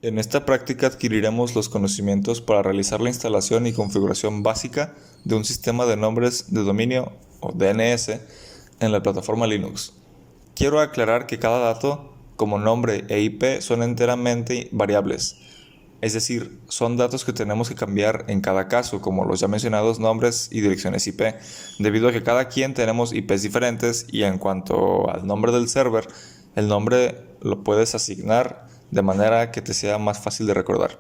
En esta práctica adquiriremos los conocimientos para realizar la instalación y configuración básica de un sistema de nombres de dominio o DNS en la plataforma Linux. Quiero aclarar que cada dato, como nombre e IP, son enteramente variables, es decir, son datos que tenemos que cambiar en cada caso, como los ya mencionados nombres y direcciones IP, debido a que cada quien tenemos IPs diferentes y en cuanto al nombre del server, el nombre lo puedes asignar de manera que te sea más fácil de recordar.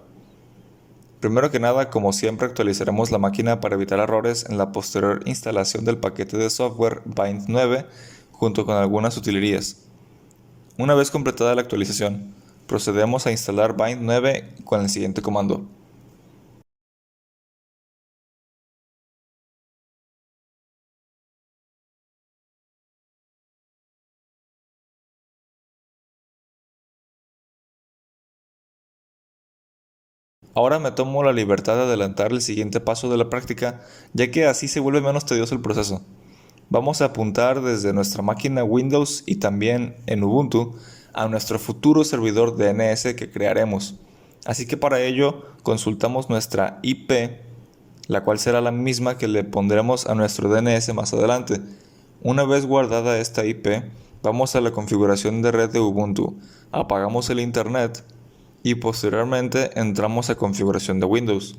Primero que nada, como siempre, actualizaremos la máquina para evitar errores en la posterior instalación del paquete de software Bind 9 junto con algunas utilerías. Una vez completada la actualización, procedemos a instalar Bind 9 con el siguiente comando. Ahora me tomo la libertad de adelantar el siguiente paso de la práctica, ya que así se vuelve menos tedioso el proceso. Vamos a apuntar desde nuestra máquina Windows y también en Ubuntu a nuestro futuro servidor DNS que crearemos. Así que para ello consultamos nuestra IP, la cual será la misma que le pondremos a nuestro DNS más adelante. Una vez guardada esta IP, vamos a la configuración de red de Ubuntu, apagamos el internet y posteriormente entramos a configuración de Windows.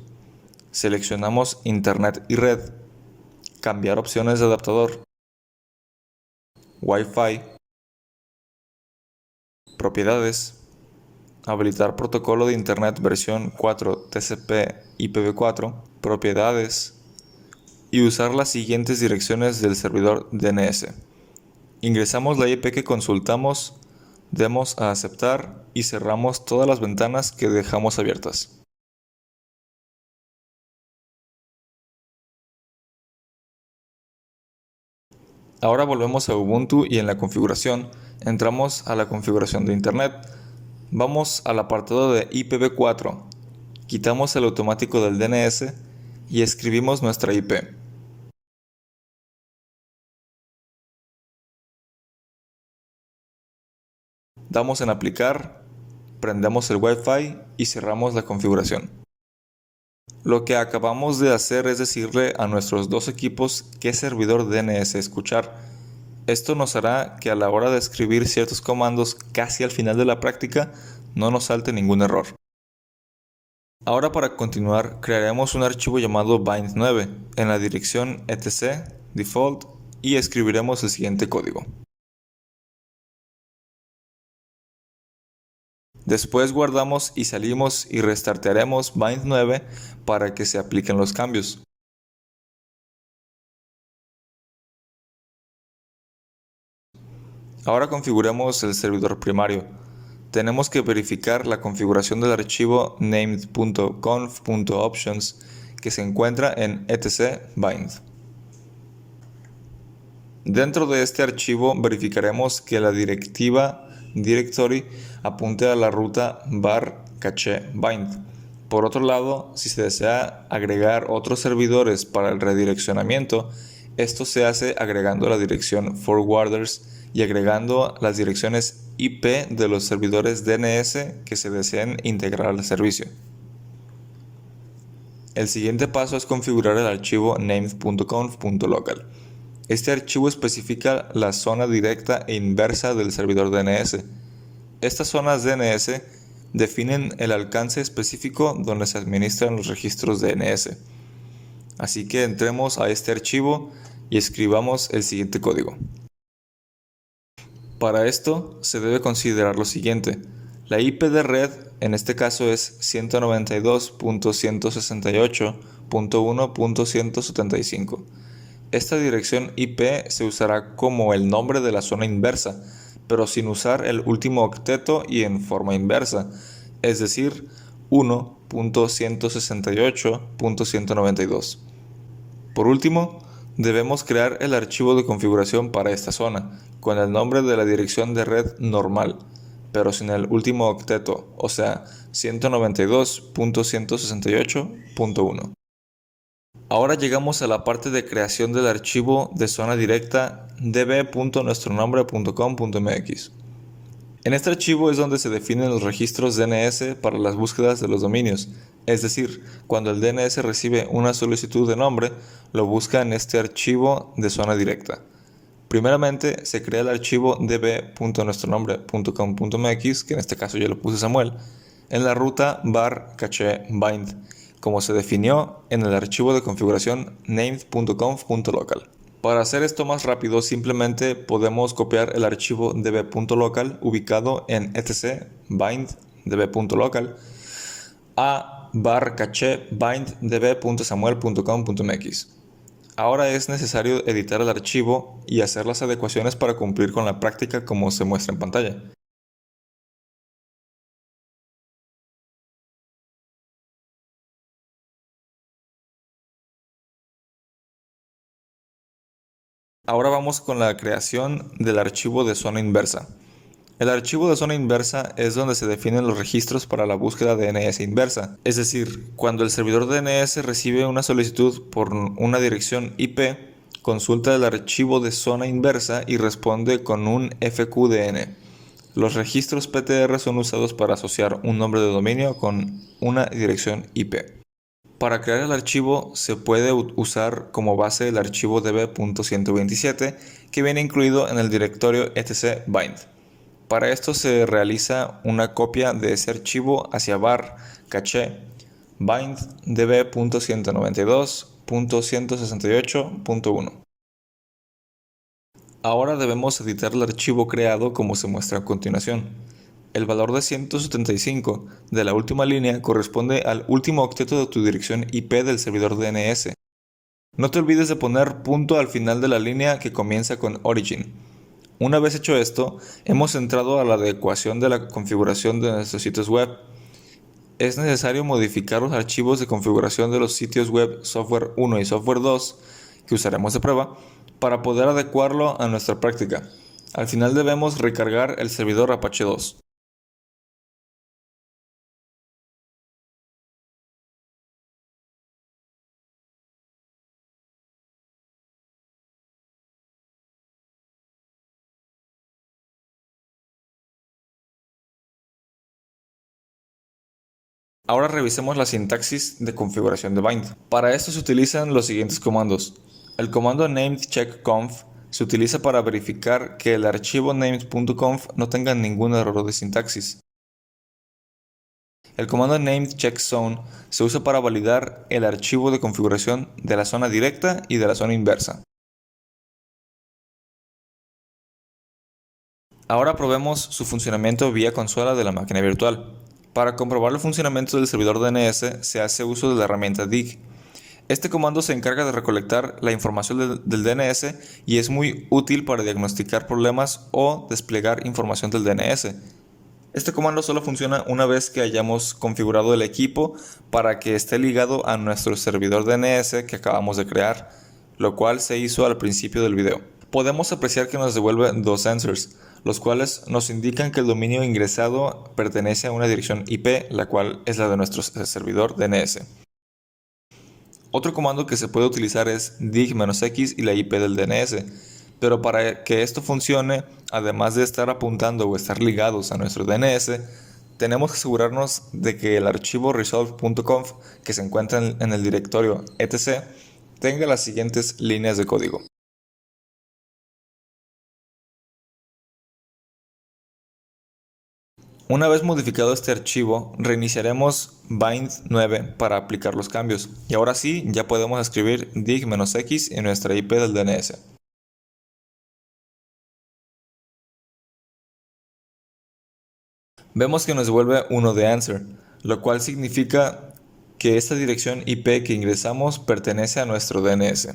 Seleccionamos Internet y red, cambiar opciones de adaptador, Wi-Fi, propiedades, habilitar protocolo de Internet versión 4 TCP IPv4, propiedades y usar las siguientes direcciones del servidor DNS. Ingresamos la IP que consultamos, demos a aceptar y cerramos todas las ventanas que dejamos abiertas. Ahora volvemos a Ubuntu y en la configuración entramos a la configuración de Internet. Vamos al apartado de IPv4, quitamos el automático del DNS y escribimos nuestra IP. Damos en aplicar, prendemos el Wi-Fi y cerramos la configuración. Lo que acabamos de hacer es decirle a nuestros dos equipos qué servidor DNS escuchar. Esto nos hará que a la hora de escribir ciertos comandos casi al final de la práctica no nos salte ningún error. Ahora para continuar crearemos un archivo llamado bind9 en la dirección etc default y escribiremos el siguiente código. Después guardamos y salimos y restartearemos bind9 para que se apliquen los cambios. Ahora configuremos el servidor primario. Tenemos que verificar la configuración del archivo named.conf.options que se encuentra en etc bind. Dentro de este archivo verificaremos que la directiva directory apunte a la ruta var cache bind. Por otro lado, si se desea agregar otros servidores para el redireccionamiento, esto se hace agregando la dirección forwarders y agregando las direcciones IP de los servidores DNS que se deseen integrar al servicio. El siguiente paso es configurar el archivo named.conf.local. Este archivo especifica la zona directa e inversa del servidor DNS. Estas zonas DNS definen el alcance específico donde se administran los registros DNS. Así que entremos a este archivo y escribamos el siguiente código. Para esto se debe considerar lo siguiente. La IP de red en este caso es 192.168.1.175. Esta dirección IP se usará como el nombre de la zona inversa, pero sin usar el último octeto y en forma inversa, es decir, 1.168.192. Por último, debemos crear el archivo de configuración para esta zona, con el nombre de la dirección de red normal, pero sin el último octeto, o sea, 192.168.1. Ahora llegamos a la parte de creación del archivo de zona directa db.nuestronombre.com.mx. En este archivo es donde se definen los registros DNS para las búsquedas de los dominios, es decir, cuando el DNS recibe una solicitud de nombre, lo busca en este archivo de zona directa. Primeramente se crea el archivo db.nuestronombre.com.mx, que en este caso yo le puse Samuel, en la ruta var cache bind, como se definió en el archivo de configuración named.conf.local. Para hacer esto más rápido, simplemente podemos copiar el archivo db.local ubicado en etc bind db.local a var cache bind db.samuel.com.mx. Ahora es necesario editar el archivo y hacer las adecuaciones para cumplir con la práctica como se muestra en pantalla. Ahora vamos con la creación del archivo de zona inversa. El archivo de zona inversa es donde se definen los registros para la búsqueda de DNS inversa, es decir, cuando el servidor DNS recibe una solicitud por una dirección IP, consulta el archivo de zona inversa y responde con un FQDN. Los registros PTR son usados para asociar un nombre de dominio con una dirección IP. Para crear el archivo se puede usar como base el archivo db.127 que viene incluido en el directorio etc bind. Para esto se realiza una copia de ese archivo hacia var cache bind db.192.168.1. Ahora debemos editar el archivo creado como se muestra a continuación. El valor de 175 de la última línea corresponde al último octeto de tu dirección IP del servidor DNS. No te olvides de poner punto al final de la línea que comienza con origin. Una vez hecho esto, hemos entrado a la adecuación de la configuración de nuestros sitios web. Es necesario modificar los archivos de configuración de los sitios web software 1 y software 2 que usaremos de prueba para poder adecuarlo a nuestra práctica. Al final debemos recargar el servidor Apache 2. Ahora revisemos la sintaxis de configuración de bind. Para esto se utilizan los siguientes comandos. El comando named-check-conf se utiliza para verificar que el archivo named.conf no tenga ningún error de sintaxis. El comando named-check-zone se usa para validar el archivo de configuración de la zona directa y de la zona inversa. Ahora probemos su funcionamiento vía consola de la máquina virtual. Para comprobar el funcionamiento del servidor DNS se hace uso de la herramienta dig. Este comando se encarga de recolectar la información del DNS y es muy útil para diagnosticar problemas o desplegar información del DNS. Este comando solo funciona una vez que hayamos configurado el equipo para que esté ligado a nuestro servidor DNS que acabamos de crear, lo cual se hizo al principio del video. Podemos apreciar que nos devuelve dos answers, los cuales nos indican que el dominio ingresado pertenece a una dirección IP, la cual es la de nuestro servidor DNS. Otro comando que se puede utilizar es dig-x y la IP del DNS, pero para que esto funcione, además de estar apuntando o estar ligados a nuestro DNS, tenemos que asegurarnos de que el archivo resolve.conf que se encuentra en el directorio etc tenga las siguientes líneas de código. Una vez modificado este archivo, reiniciaremos bind9 para aplicar los cambios. Y ahora sí, ya podemos escribir dig-x en nuestra IP del DNS. Vemos que nos devuelve 1 de answer, lo cual significa que esta dirección IP que ingresamos pertenece a nuestro DNS.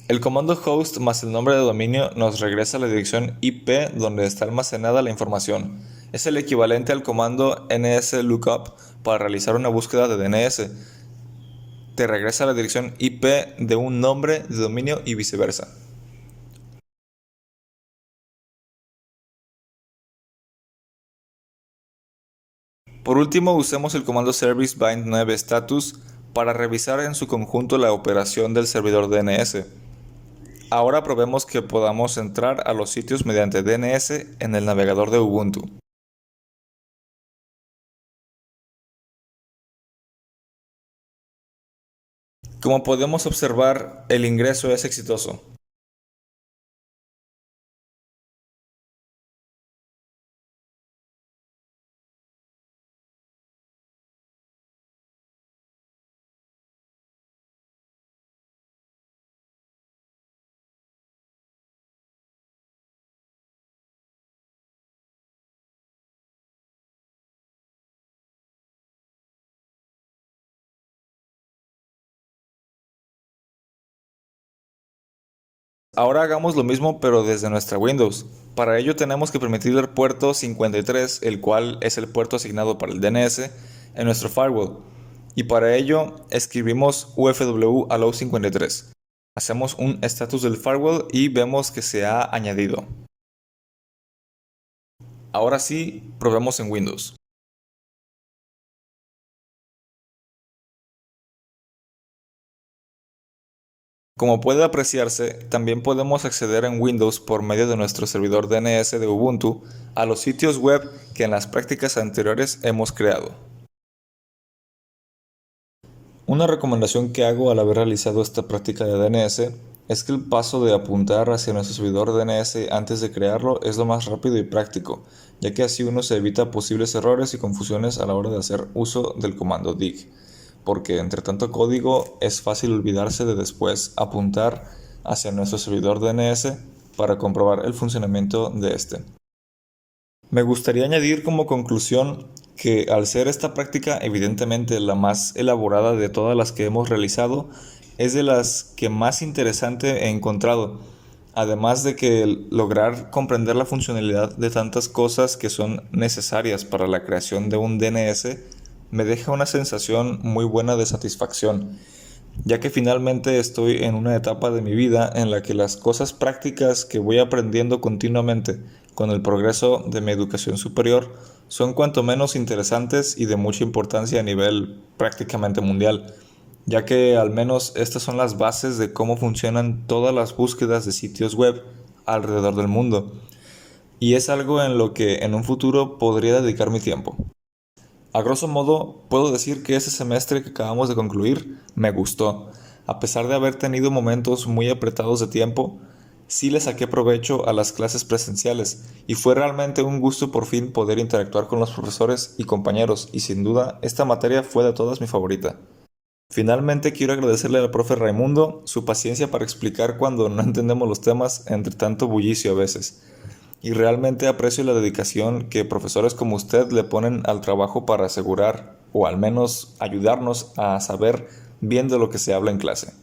El comando host más el nombre de dominio nos regresa a la dirección IP donde está almacenada la información. Es el equivalente al comando nslookup para realizar una búsqueda de DNS. Te regresa a la dirección IP de un nombre de dominio y viceversa. Por último, usemos el comando service bind9 status para revisar en su conjunto la operación del servidor DNS. Ahora probemos que podamos entrar a los sitios mediante DNS en el navegador de Ubuntu. Como podemos observar, el ingreso es exitoso. Ahora hagamos lo mismo pero desde nuestra Windows. Para ello tenemos que permitir el puerto 53, el cual es el puerto asignado para el DNS, en nuestro firewall. Y para ello escribimos ufw allow 53. Hacemos un status del firewall y vemos que se ha añadido. Ahora sí, probemos en Windows. Como puede apreciarse, también podemos acceder en Windows por medio de nuestro servidor DNS de Ubuntu a los sitios web que en las prácticas anteriores hemos creado. Una recomendación que hago al haber realizado esta práctica de DNS es que el paso de apuntar hacia nuestro servidor DNS antes de crearlo es lo más rápido y práctico, ya que así uno se evita posibles errores y confusiones a la hora de hacer uso del comando dig, porque entre tanto código es fácil olvidarse de después apuntar hacia nuestro servidor DNS para comprobar el funcionamiento de este. Me gustaría añadir como conclusión que al ser esta práctica evidentemente la más elaborada de todas las que hemos realizado, es de las que más interesante he encontrado, además de que lograr comprender la funcionalidad de tantas cosas que son necesarias para la creación de un DNS me deja una sensación muy buena de satisfacción, ya que finalmente estoy en una etapa de mi vida en la que las cosas prácticas que voy aprendiendo continuamente con el progreso de mi educación superior son cuanto menos interesantes y de mucha importancia a nivel prácticamente mundial, ya que al menos estas son las bases de cómo funcionan todas las búsquedas de sitios web alrededor del mundo, y es algo en lo que en un futuro podría dedicar mi tiempo. A grosso modo, puedo decir que ese semestre que acabamos de concluir me gustó. A pesar de haber tenido momentos muy apretados de tiempo, sí le saqué provecho a las clases presenciales y fue realmente un gusto por fin poder interactuar con los profesores y compañeros y sin duda esta materia fue de todas mi favorita. Finalmente quiero agradecerle al profe Raimundo su paciencia para explicar cuando no entendemos los temas entre tanto bullicio a veces. Y realmente aprecio la dedicación que profesores como usted le ponen al trabajo para asegurar, o al menos ayudarnos a saber bien de lo que se habla en clase.